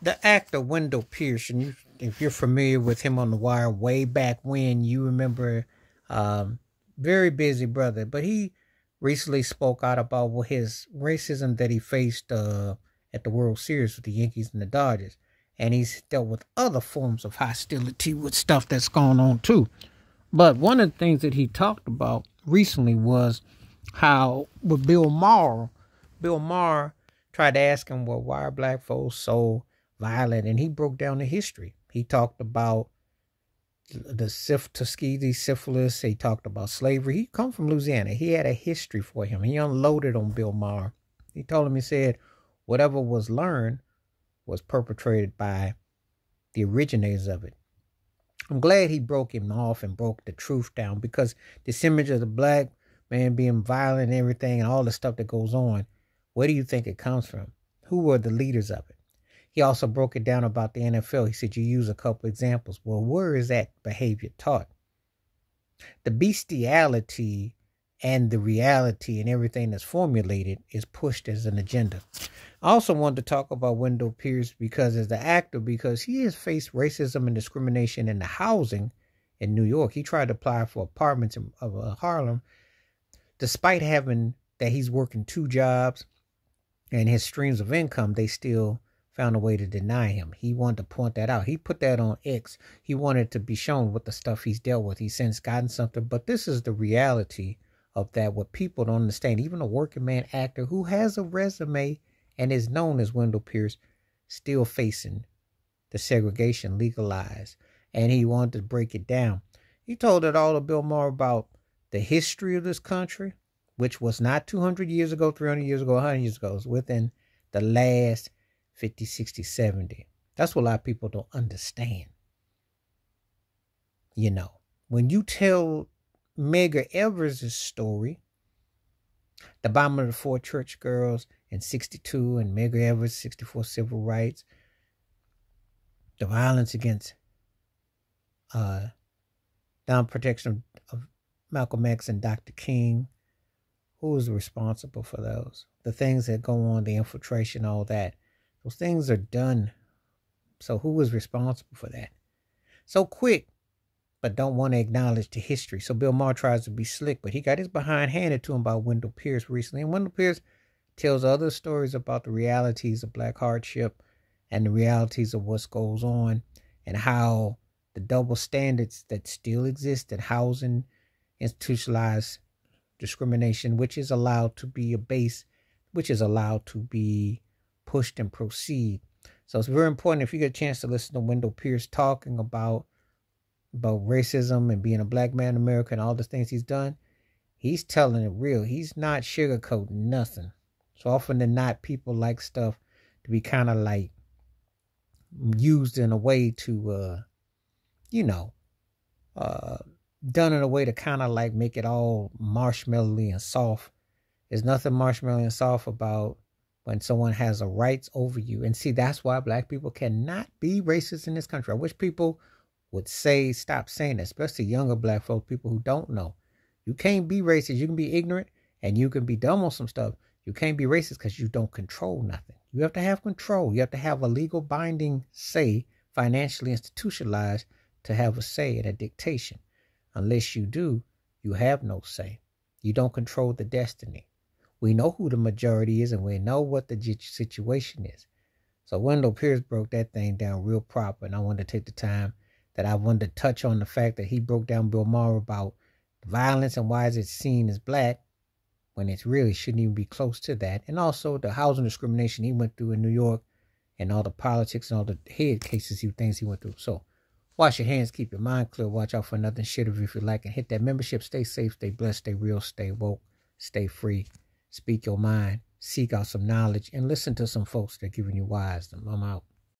The actor Wendell Pierce, and if you're familiar with him on The Wire way back when, you remember, um, very busy brother, but he recently spoke out about his racism that he faced at the World Series with the Yankees and the Dodgers, and he's dealt with other forms of hostility with stuff that's going on too. But one of the things that he talked about recently was how with Bill Maher tried to ask him, well, why are black folks so violent? And he broke down the history. He talked about the Tuskegee syphilis. He talked about slavery. He come from Louisiana. He had a history for him. He unloaded on Bill Maher. He told him, he said, whatever was learned was perpetrated by the originators of it. I'm glad he broke him off and broke the truth down, because this image of the black man being violent and everything and all the stuff that goes on, where do you think it comes from? Who were the leaders of it? He also broke it down about the NFL. He said, you use a couple examples. Well, where is that behavior taught? The bestiality and the reality and everything that's formulated is pushed as an agenda. I also wanted to talk about Wendell Pierce because as the actor, because he has faced racism and discrimination in the housing in New York. He tried to apply for apartments in Harlem, despite having that he's working two jobs and his streams of income, they still found a way to deny him. He wanted to point that out. He put that on X. He wanted to be shown what the stuff he's dealt with. He's since gotten something, but this is the reality of that, what people don't understand. Even a working man actor who has a resume and is known as Wendell Pierce, still facing the segregation legalized. And he wanted to break it down. He told it all to Bill Maher about the history of this country, which was not 200 years ago, 300 years ago, 100 years ago. It was within the last 50, 60, 70. That's what a lot of people don't understand. You know, when you tell Medgar Evers' story, the bombing of the four church girls in 62 and Medgar Evers, 64 civil rights, the violence against down protection of Malcolm X and Dr. King, who is responsible for those? The things that go on, the infiltration, all that. Those things are done. So who is responsible for that? So quick, but don't want to acknowledge the history. So Bill Maher tries to be slick, but he got his behind handed to him by Wendell Pierce recently. And Wendell Pierce tells other stories about the realities of black hardship and the realities of what goes on and how the double standards that still exist in housing, institutionalized discrimination, which is allowed to be a base, which is allowed to be pushed and proceed. So it's very important, if you get a chance to listen to Wendell Pierce talking about racism and being a black man in America and all the things he's done, he's telling it real. He's not sugarcoating nothing. So often than not, people like stuff to be kind of like used in a way to, done in a way to kind of like make it all marshmallowy and soft. There's nothing marshmallowy and soft about when someone has a rights over you. And see, that's why black people cannot be racist in this country. I wish people would stop saying that, especially younger black folks, people who don't know. You can't be racist. You can be ignorant and you can be dumb on some stuff. You can't be racist because you don't control nothing. You have to have control. You have to have a legal binding say, financially institutionalized, to have a say at a dictation. Unless you do, you have no say. You don't control the destiny. We know who the majority is and we know what the situation is. So Wendell Pierce broke that thing down real proper. And I wanted to take the time that I wanted to touch on the fact that he broke down Bill Maher about violence and why is it seen as black when it really shouldn't even be close to that. And also the housing discrimination he went through in New York and all the politics and all the head cases, things he went through. So wash your hands, keep your mind clear, watch out for nothing shit if you like, and hit that membership. Stay safe, stay blessed, stay real, stay woke, stay free. Speak your mind, seek out some knowledge, and listen to some folks that are giving you wisdom. I'm out.